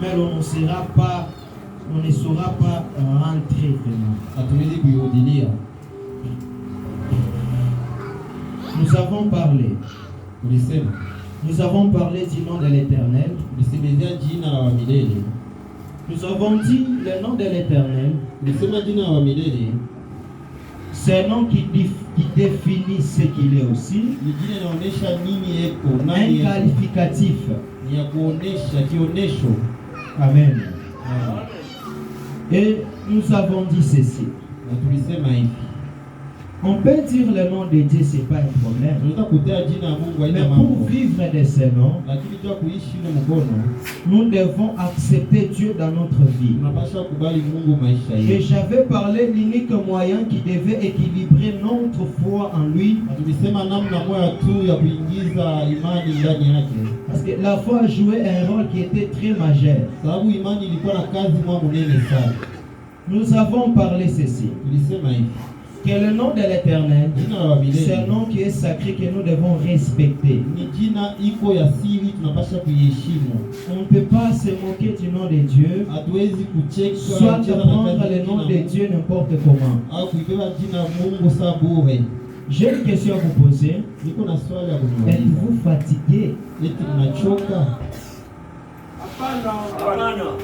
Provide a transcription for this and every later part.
mais on ne saura pas rentrer vraiment. Nous avons parlé du nom de l'Éternel. Nous avons dit le nom de l'Éternel. C'est un nom qui définit ce qu'il est aussi. Un qualificatif. Amen. Et nous avons dit ceci. On peut dire le nom de Dieu, ce n'est pas un problème. Mais pour vivre de ce nom, nous devons accepter Dieu dans notre vie. Et j'avais parlé de l'unique moyen qui devait équilibrer notre foi en lui. Parce que la foi jouait un rôle qui était très majeur. Nous avons parlé ceci. Que le nom de l'Éternel, c'est un nom qui est sacré que nous devons respecter. On ne peut pas se moquer du nom de Dieu, soit de prendre le nom de Dieu n'importe comment. J'ai une question à vous poser. Êtes-vous fatigué?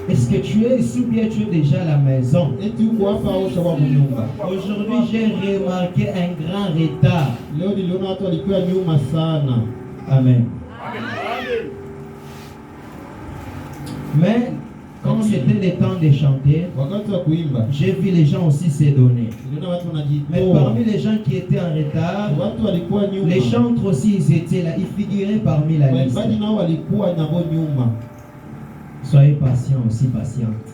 Est-ce que tu es ici ou bien tu es déjà à la maison? Aujourd'hui, j'ai remarqué un grand retard. Amen. Mais quand c'était le temps de chanter, j'ai vu les gens aussi se donner. Mais parmi les gens qui étaient en retard, les chantres aussi ils étaient là, ils figuraient parmi la liste. Soyez patient aussi, patiente.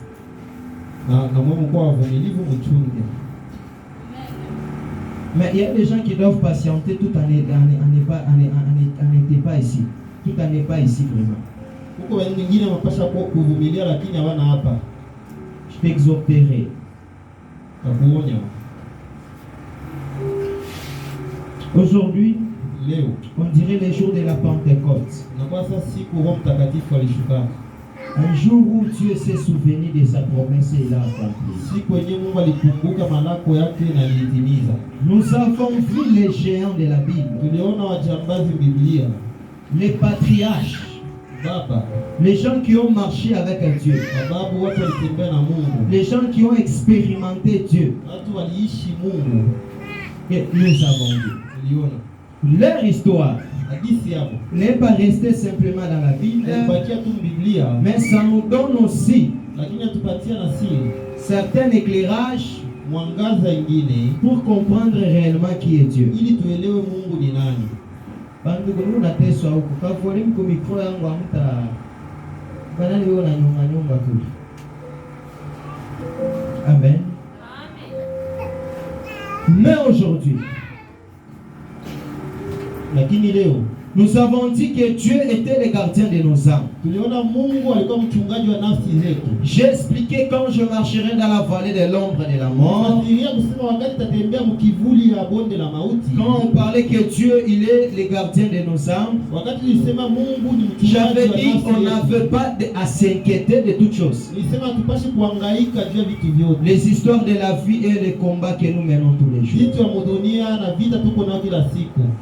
Mais il y a des gens qui doivent patienter tout en n'étant pas ici. Tout en n'est pas ici vraiment. Je t'exhorterai. Aujourd'hui, on dirait les jours de la Pentecôte. Un jour où Dieu s'est souvenu de sa promesse et l'a accompli. Nous avons vu les géants de la Bible, les patriarches, les gens qui ont marché avec Dieu, les gens qui ont expérimenté Dieu. Et nous avons vu leur histoire n'est pas restée simplement dans la Bible, mais ça nous donne aussi certains éclairages pour comprendre réellement qui est Dieu. Amen. Mais aujourd'hui, nous avons dit que Dieu était le gardien de nos âmes. J'ai expliqué quand je marcherai dans la vallée de l'ombre de la mort. Quand on parlait que Dieu il est le gardien de nos âmes, j'avais dit qu'on n'avait pas à s'inquiéter de toutes choses. Les histoires de la vie et les combats que nous menons tous les jours.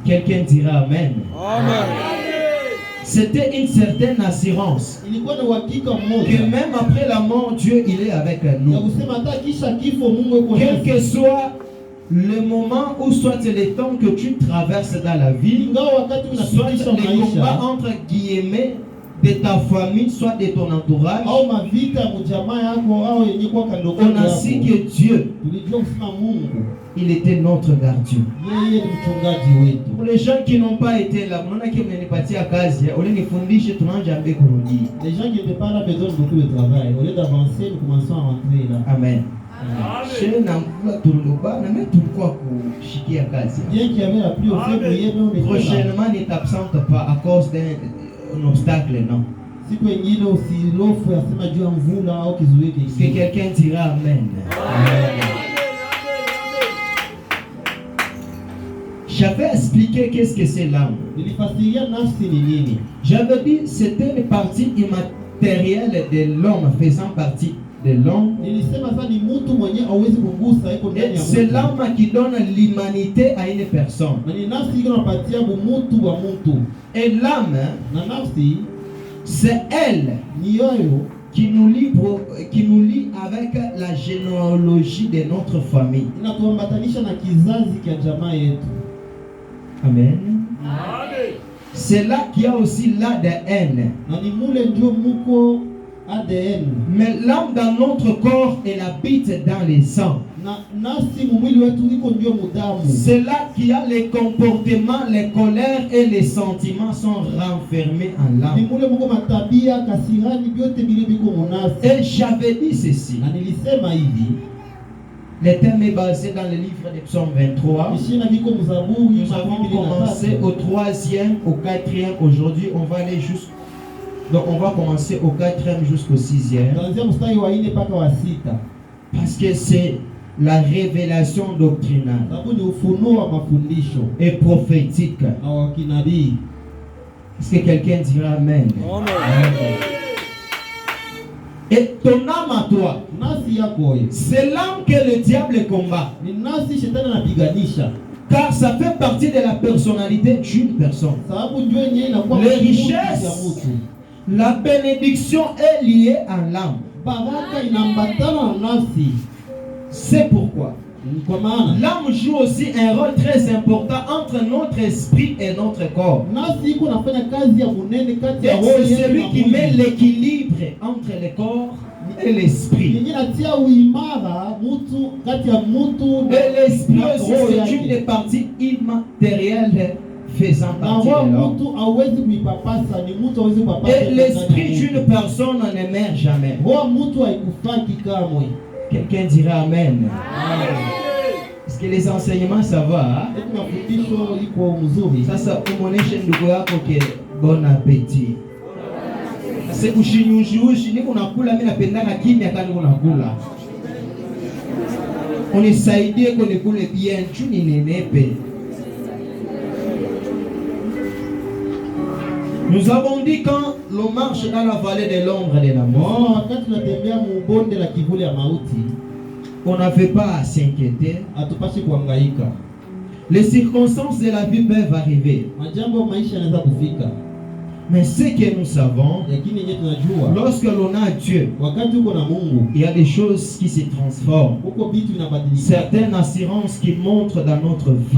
Quelqu'un dira Amen. C'était une certaine assurance que même après la mort, Dieu il est avec nous. Quel que soit le moment ou soit le temps que tu traverses dans la vie, soit les combats entre guillemets de ta famille, soit de ton entourage, on a su que Dieu, il était notre gardien. Pour les gens qui n'ont pas été là, les gens qui n'étaient pas là, besoin beaucoup de travail. Au lieu d'avancer, nous commençons à rentrer là. Amen. Prochainement, ne t'absente pas à cause d'un obstacle, non. Que quelqu'un dira Amen. J'avais expliqué qu'est-ce que c'est l'âme. J'avais dit c'était une partie matériel de l'homme faisant partie de l'homme. Et c'est l'homme qui donne l'humanité à une personne. Et l'âme, c'est elle qui nous lie avec la généalogie de notre famille. Amen. C'est là qu'il y a aussi l'ADN. Mais l'âme dans notre corps, elle habite dans les sangs. C'est là qu'il y a les comportements, les colères et les sentiments sont renfermés en l'âme. Et j'avais dit ceci. Le thème est basé dans le livre de Psaume 23. Nous avons commencé au 3e, au 4e. Aujourd'hui, on va aller jusqu'au... Donc on va commencer au 4e jusqu'au 6e. Parce que c'est la révélation doctrinale et prophétique. Est-ce que quelqu'un dira Amen? Amen. Et ton âme à toi, c'est l'âme que le diable combat. Car ça fait partie de la personnalité d'une personne. Les richesses, la bénédiction est liée à l'âme. C'est pourquoi l'âme joue aussi un rôle très important entre notre esprit et notre corps. Et c'est celui qui met l'équilibre entre le corps et l'esprit. Et l'esprit aussi, c'est une des parties immatérielles faisant partie de l'homme. Et l'esprit d'une personne ne meurt jamais. Quelqu'un dira Amen. Est-ce que les enseignements ça va? Ça bon appétit. C'est on essaye de qu'on écoule bien, tu n'es pas. Nous avons dit quand l'on marche dans la vallée de l'ombre de la mort, on n'avait pas à s'inquiéter. Les circonstances de la vie peuvent arriver. Mais ce que nous savons, lorsque l'on a Dieu, il y a des choses qui se transforment. Certaines assurances qui montrent dans notre vie.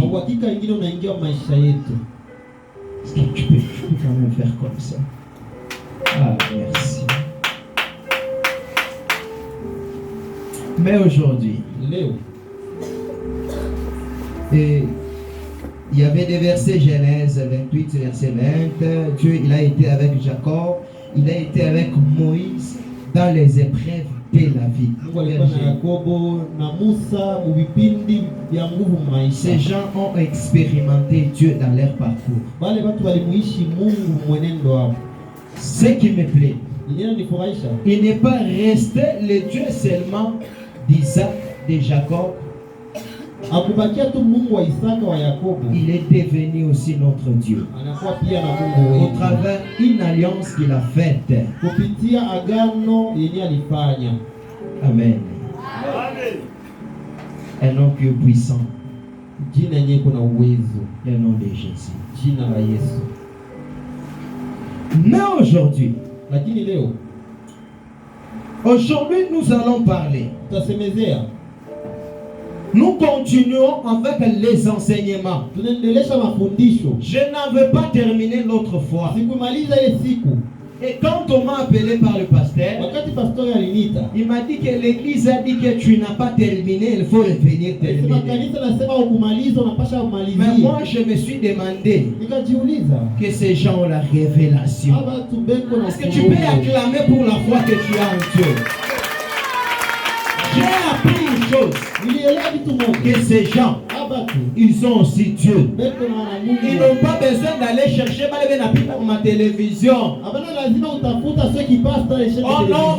Est-ce que tu peux quand même faire comme ça? Ah, merci. Mais aujourd'hui, et il y avait des versets Genèse 28, verset 20. Dieu, il a été avec Jacob, il a été avec Moïse dans les épreuves de la vie. Ces gens ont expérimenté Dieu dans leur parcours. Ce qui me plaît, il n'est pas resté le Dieu seulement d'Isaac, de Jacob. Il est devenu aussi notre Dieu au travers d'une alliance qu'il a faite. Amen. Un nom qui est puissant. Le nom de Jésus. Mais aujourd'hui, nous allons parler. Nous continuons avec les enseignements. Je n'avais pas terminé l'autre fois. Et quand on m'a appelé par le pasteur, il m'a dit que l'église a dit que tu n'as pas terminé, il faut revenir terminer. Mais moi je me suis demandé que ces gens ont la révélation. Est-ce que tu peux acclamer pour la foi que tu as en Dieu? J'ai appris une chose, que ces gens, ils ont aussi Dieu. Ils n'ont pas besoin d'aller chercher ma télévision. Oh non, on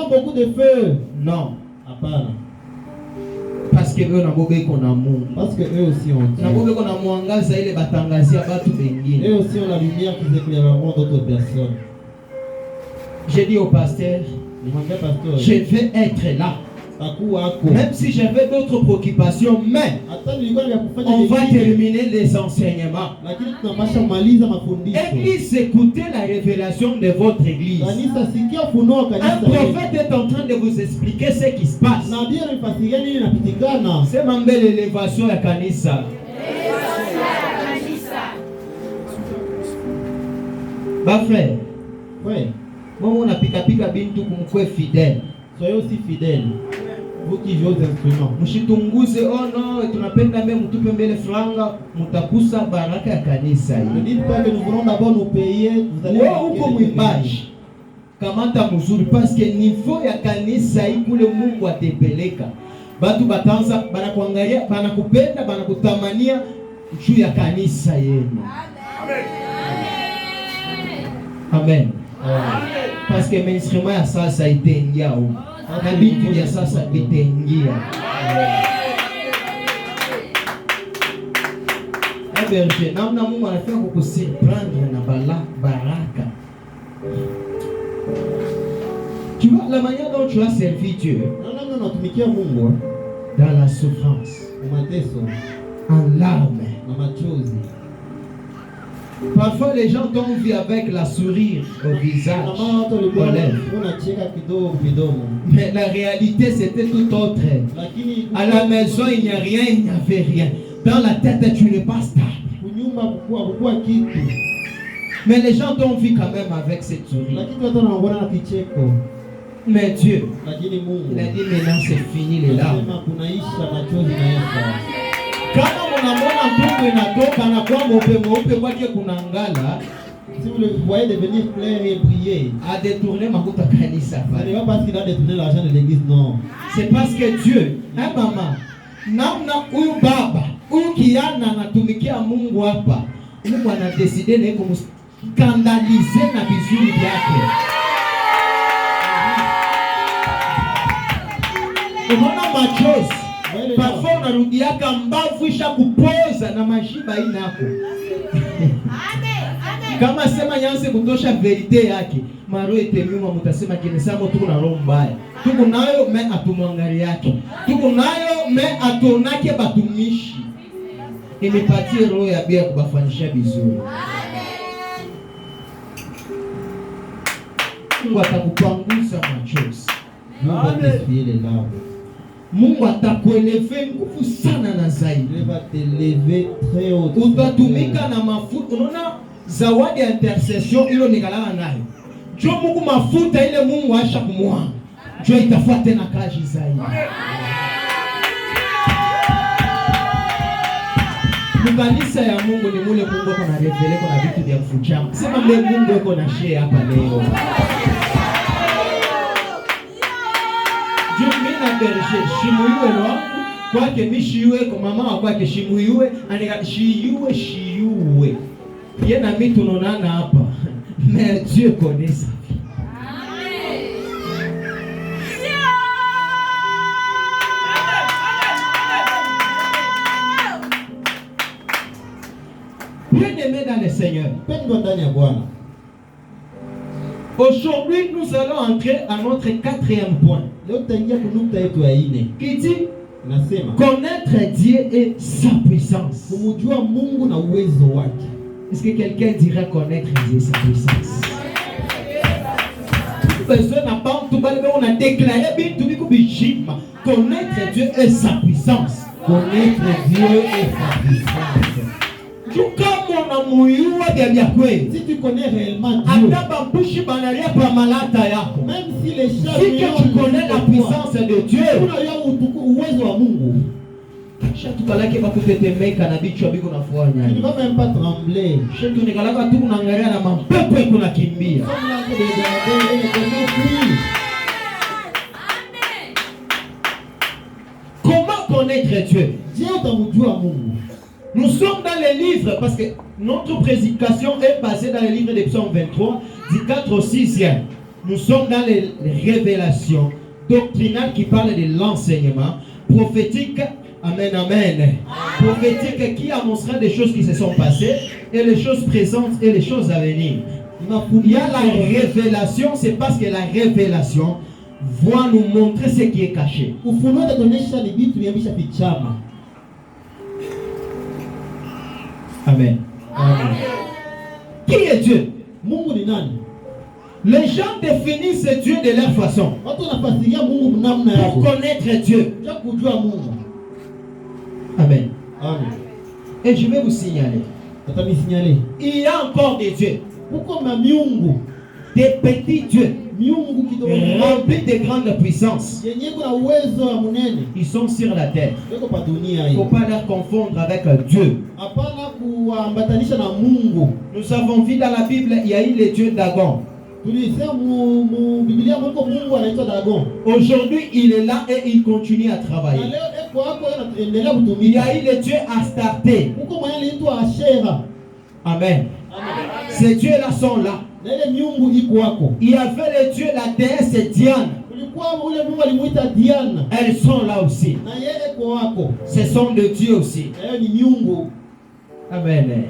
beaucoup de feu. Non. Parce que eux aussi ont Dieu. Eux aussi ont la lumière qui éclaireront d'autres personnes. J'ai dit au pasteur, je vais être là. Même si j'avais d'autres préoccupations, mais on va terminer les enseignements. Église, écoutez la révélation de votre église. Un prophète est en train de vous expliquer ce qui se passe. C'est ma belle élévation à Kanisa. Bah frère, moi on a pika bintu kumkwe fidèle. Soyez aussi fidèles. Vous qui jouez aux instruments. Mshitunguze ono tunapenda mbe mtupe mbele franga mutakusa baraka ya kanisa hii. Ne dites pas que nous voulons d'abord nous payer, vous allez uko mwimbaji. Kamata mzuri parce que niveau ya kanisa hii kule Mungu atepeleka. Batu batanza banakuangalia, banakupenda, banakutamania juu ya kanisa yenu. Amen. Parce que l'instrument ya sasa itengia huko. Na bitu ya sasa bitengia. Aberge, namna Mungu anafanya kukusurprendre na baraka. Tu vois la manière dont tu as servi Dieu. Dans la souffrance, en larmes, parfois les gens t'ont vu avec la sourire au visage, aux lèvres. Mais la réalité c'était tout autre. À la maison il n'y a rien, il n'y avait rien. Dans la tête tu n'es pas stable. Mais les gens t'ont vu quand même avec cette sourire. Mais Dieu, il a dit maintenant c'est fini les larmes. Kama unamwona mtu inatoka na kwa mweupe kwake kuna ngala, si vous le voyez devenir clair et briller, a détourné makuta kanisa. Ce n'est pas parce qu'il a détourné l'argent de l'église, non. C'est parce que Dieu, mama, namna huyu baba, huyu kiana anatumikia Mungu hapa. Mungu anadeside na kumskandalize na vizuri vyake. Unaona machozi. Parfois unarudiaka mbavu isha kupoza na mashiba inako. Kama sema nyanse kutosha verite yake, maro etenyuma mutasema kinesamo tuko na roho mbaya. Tuko nayo me atumwangali yake. Tuko nayo me atonake batumishi. Inipatie roho ya bia kubafanisha vizuri. Mungu atakupangusa machozi. Mungu atasfier les larmes. Mungu atakueleve nguvu sana na zaidi. Il va t'élever très haut. Utatumika na mafuta. Unaona zawadi ya intercession ilo nikalala nayo. Jo Mungu mafuta ile Mungu asha kumwa. Jo itafuata na kazi zaidi. Kanisa ya Mungu ni mule Mungu ako na revele kwa vitu vya kufuchama. Sema mle Mungu yuko na share hapa leo. Jumina berje shimuywe wangu kwake mishiwe kwa mama kwake shimuywe anika shiyuwe. Yeye na mimi tunaonana hapa. Mais Dieu connaît ça. Bien-aimés dans le Seigneur. Aujourd'hui, nous allons entrer à notre 4e point. Qui dit connaître Dieu et sa puissance. Est-ce que quelqu'un dirait connaître Dieu et sa puissance? Personne n'a pas on a déclaré connaître Dieu et sa puissance. Connaître Dieu et sa puissance. Si tu connais réellement Dieu, même si les gens si tu connais la puissance de Dieu, tu ne vas même pas trembler. Comment connaître Dieu? Nous sommes dans les livres, parce que notre prédication est basée dans les livres de Psaume 23, du 4 au 6e. Nous sommes dans les révélations doctrinales qui parlent de l'enseignement prophétique. Amen, amen. Prophétique qui a montré des choses qui se sont passées, et les choses présentes et les choses à venir. Il y a la révélation, c'est parce que la révélation va nous montrer ce qui est caché. Amen. Amen. Qui est Dieu? Les gens définissent Dieu de leur façon. Pour connaître Dieu. Amen. Amen. Et je vais vous signaler. Il y a encore des dieux. Des petits dieux. Remplis de grandes puissances. Ils sont sur la terre. Il ne faut pas les confondre avec Dieu. Nous avons vu dans la Bible, il y a eu les dieux Dagon. Aujourd'hui, il est là et il continue à travailler. Il y a eu les dieux Astarté. Amen. Ces dieux-là sont là. Il y avait les dieux, la déesse Diane. Elles sont là aussi. Ce sont des dieux aussi. Amen.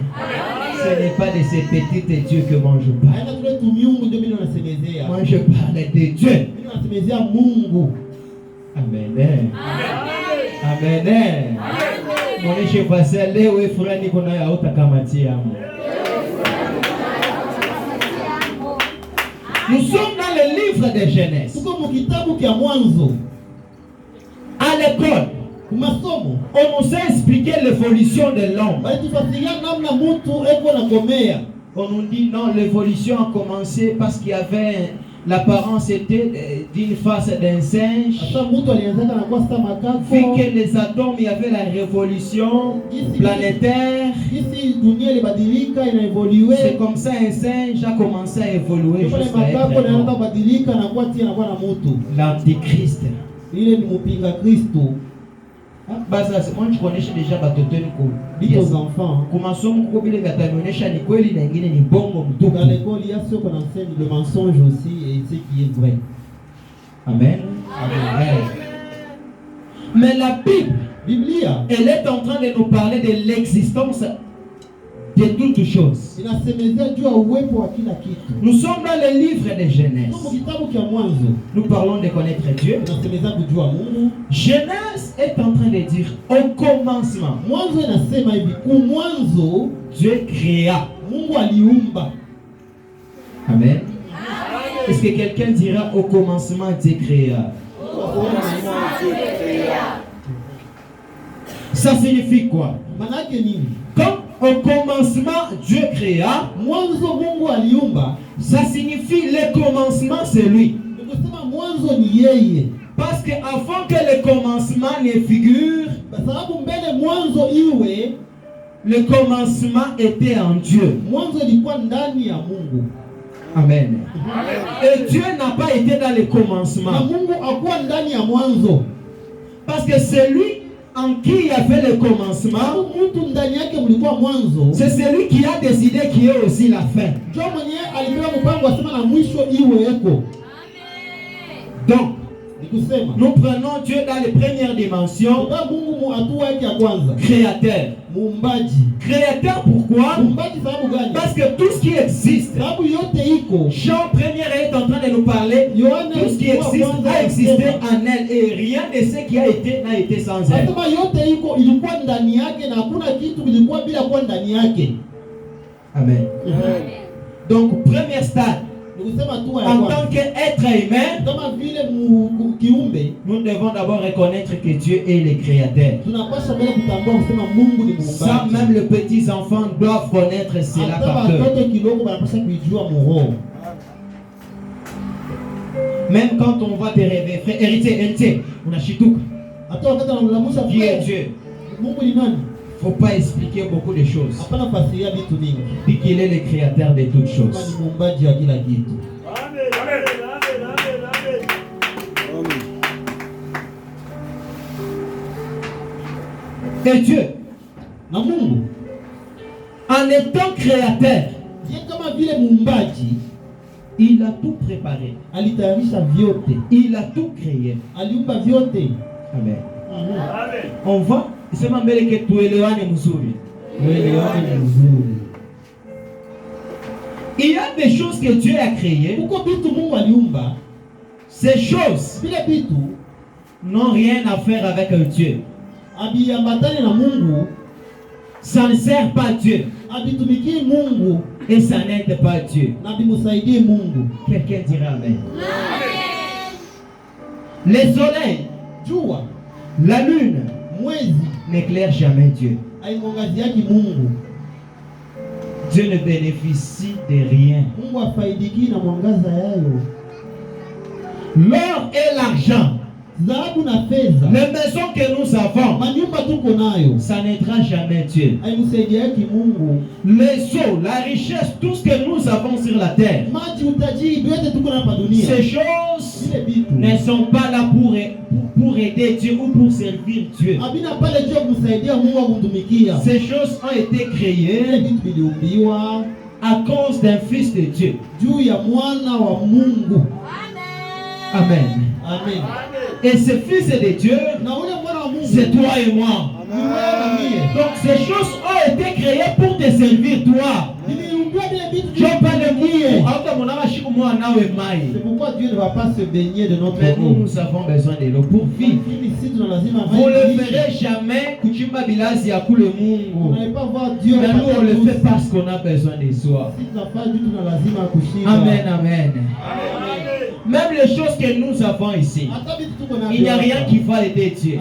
Ce n'est pas de ces petits dieux que moi je parle. Moi je parle de Dieu. Amen. Amen. Mon chez Vassel, où est frère Nicolas à Otakamati. Nous sommes dans le livre de Genèse. À l'école, on nous a expliqué l'évolution de l'homme. On nous dit non, l'évolution a commencé parce qu'il y avait l'apparence était d'une face d'un singe. Vu que les atomes, il y avait la révolution planétaire. C'est comme ça un singe a commencé à évoluer jusqu'à être l'antichrist. Moi je connais déjà les enfants. Dans l'école, il y a ceux qu'on enseigne le mensonge aussi et ce qui est vrai. Amen. Amen. Mais la Bible, elle est en train de nous parler de l'existence de toutes choses. Nous sommes dans le livre de Genèse. Nous parlons de connaître Dieu. Genèse est en train de dire au commencement, Dieu créa. Amen. Est-ce que quelqu'un dira au commencement Dieu créa? Ça signifie quoi? Comme au commencement Dieu créa, ça signifie le commencement c'est lui. Parce que avant que le commencement ne figure, le commencement était en Dieu. Amen. Et Dieu n'a pas été dans le commencement. Parce que c'est lui en qui il y avait le commencement. C'est celui qui a décidé qui est aussi la fin. Donc, nous prenons Dieu dans les premières dimensions. Créateur. Créateur pourquoi? Parce que tout ce qui existe, Jean 1er est en train de nous parler, tout ce qui existe a existé en elle et rien de ce qui a été n'a été sans elle. Amen. Donc premier stade, en tant qu'être humain, nous devons d'abord reconnaître que Dieu est le créateur. Ça, même les petits enfants doivent connaître cela par cœur. Même quand on va te rêver, frère, héritier, on a chitouka. Qui est Dieu? Il ne faut pas expliquer beaucoup de choses. Puis qu'il est le créateur de toutes choses. Et Dieu, en étant créateur, il a tout préparé. Il a tout créé. Amen. On va. C'est ma belle que tu es le Il y a des choses que Dieu a créées. Ces choses n'ont rien à faire avec Dieu. Ça ne sert pas Dieu. Et ça n'aide pas Dieu. Quelqu'un dirait Amen. Les soleils, la lune n'éclairent jamais Dieu. Dieu ne bénéficie de rien. L'or et l'argent, les maisons que nous avons, ça n'aidera jamais Dieu. Les eaux, la richesse, tout ce que nous avons sur la terre, ces choses ne sont pas là pour aider Dieu ou pour servir Dieu. Ces choses ont été créées à cause d'un fils de Dieu. Amen. Amen. Et ce fils de Dieu, c'est toi et moi. Donc ces choses ont été créées pour te servir toi. C'est pourquoi Dieu ne va pas se baigner de notre eau. Nous avons besoin de l'eau pour vivre. Vous ne le ferez jamais. Vous n'allez pas voir Dieu. Mais nous on le fait parce qu'on a besoin de soi. Amen, amen. Même les choses que nous avons ici, il n'y a rien qui va aider Dieu.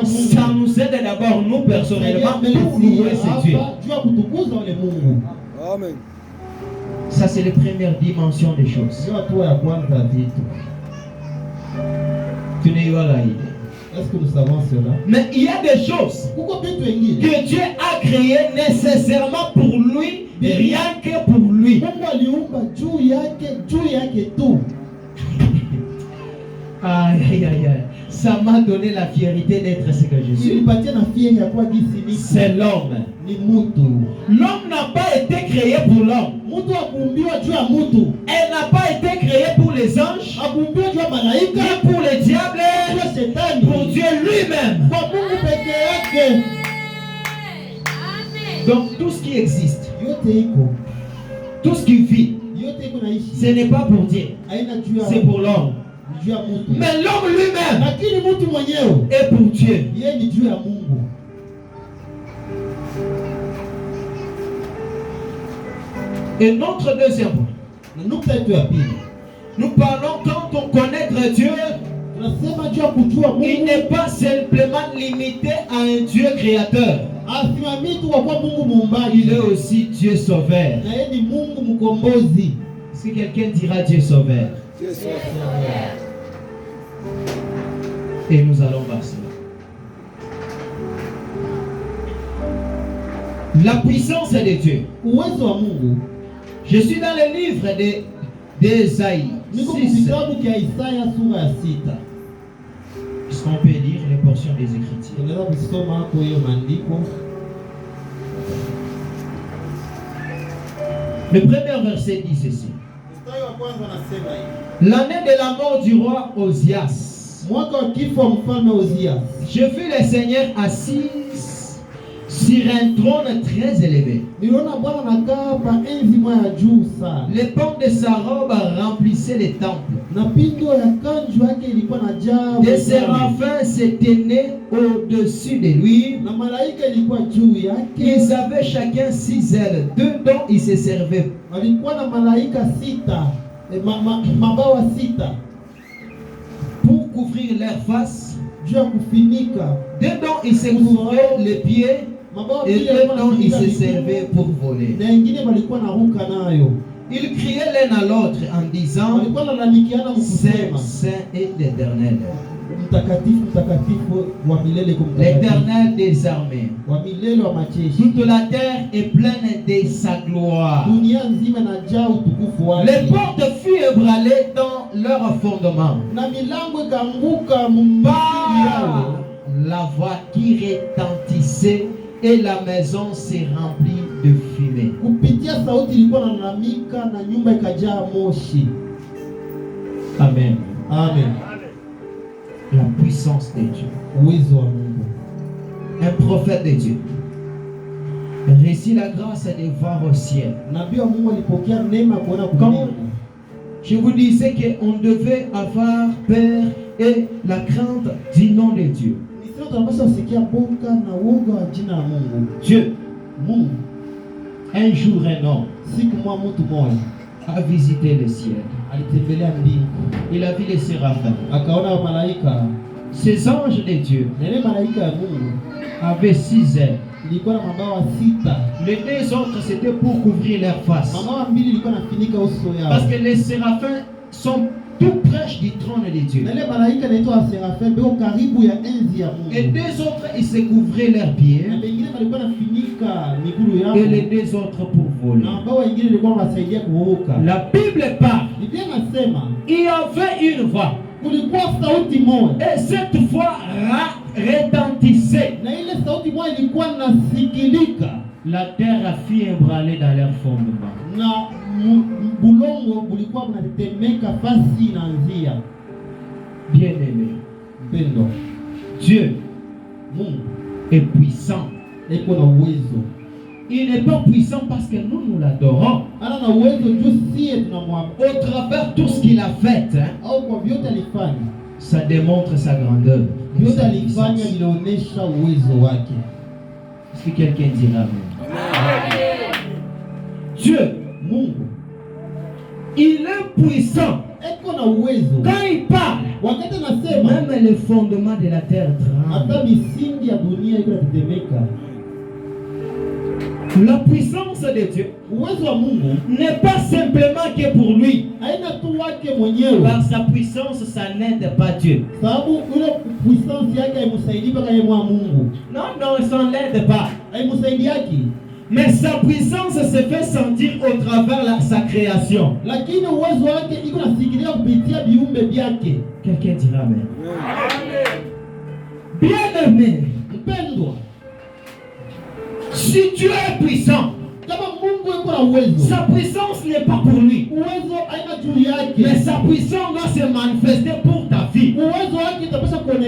Ça nous aide d'abord nous personnellement pour louer ce Dieu. Amen. Ça c'est la première dimension des choses. Tu n'es pas là. Est-ce que nous savons cela? Mais il y a des choses que Dieu a créées nécessairement pour lui, rien que pour lui. Aïe, aïe, aïe. Ça m'a donné la fierté d'être ce que je suis. C'est l'homme. L'homme n'a pas été créé pour l'homme. Elle n'a pas été créée pour les anges, ni pour les diables, pour Dieu lui-même. Donc tout ce qui existe, tout ce qui vit, ce n'est pas pour Dieu, c'est pour l'homme. Mais l'homme lui-même est pour Dieu. Et notre deuxième point, nous parlons quand on connaît Dieu, il n'est pas simplement limité à un Dieu créateur. Il est aussi Dieu sauveur. Est-ce que quelqu'un dira Dieu sauveur? Dieu sauveur. Et nous allons voir cela. La puissance de Dieu. Je suis dans le livre d'Ésaïe 6. Est-ce qu'on peut lire les portions des Écritures? Le premier verset dit ceci. L'année de la mort du roi Osias, je vis le Seigneur assis sur un trône très élevé. Les pans de sa robe remplissaient les temples. Des séraphins se tenaient au-dessus de lui. Ils avaient chacun 6 ailes. 2 dont ils se servaient. Pour couvrir leur face. 2 dont ils se couvraient les pieds. Et 2 dont ils se servaient pour voler. Ils criaient l'un à l'autre en disant: Saint, Saint est l'Éternel. L'Éternel des armées. Toute la terre est pleine de sa gloire. Les portes furent ébranlées dans leur fondement. Par la voix qui retentissait et la maison s'est remplie de fumée. Amen. Amen. La puissance de Dieu. Un prophète de Dieu reçu la grâce de voir au ciel. Comme je vous disais qu'on devait avoir peur et la crainte du nom de Dieu. Dieu, un jour un homme a visité le ciel. Il a vu les séraphins. Ces anges de Dieu avaient 6 ailes. Les 2 autres c'était pour couvrir leur face. Parce que les séraphins sont tout proches du trône de Dieu. Et 2 autres ils se couvraient leurs pieds. Et les 2 autres pour voler. La Bible parle. Il y avait une voix. Et cette voix retentissait. La terre a fui ébranler dans leur fondement. Bien aimé, Dieu est puissant. Il n'est pas puissant parce que nous l'adorons. Au travers de tout ce qu'il a fait, ça démontre sa grandeur. Est-ce que quelqu'un dira amen? Dieu, il est puissant. Quand il parle, même les fondements de la terre tremblent. La puissance de Dieu n'est pas simplement que pour lui. Par sa puissance, ça n'aide pas Dieu. Non, ça ne l'aide pas. Mais sa puissance se fait sentir au travers sa création. Quelqu'un dira amen. Bien aimé, si Dieu est puissant, sa puissance n'est pas pour lui. Mais sa puissance doit se manifester pour ta vie.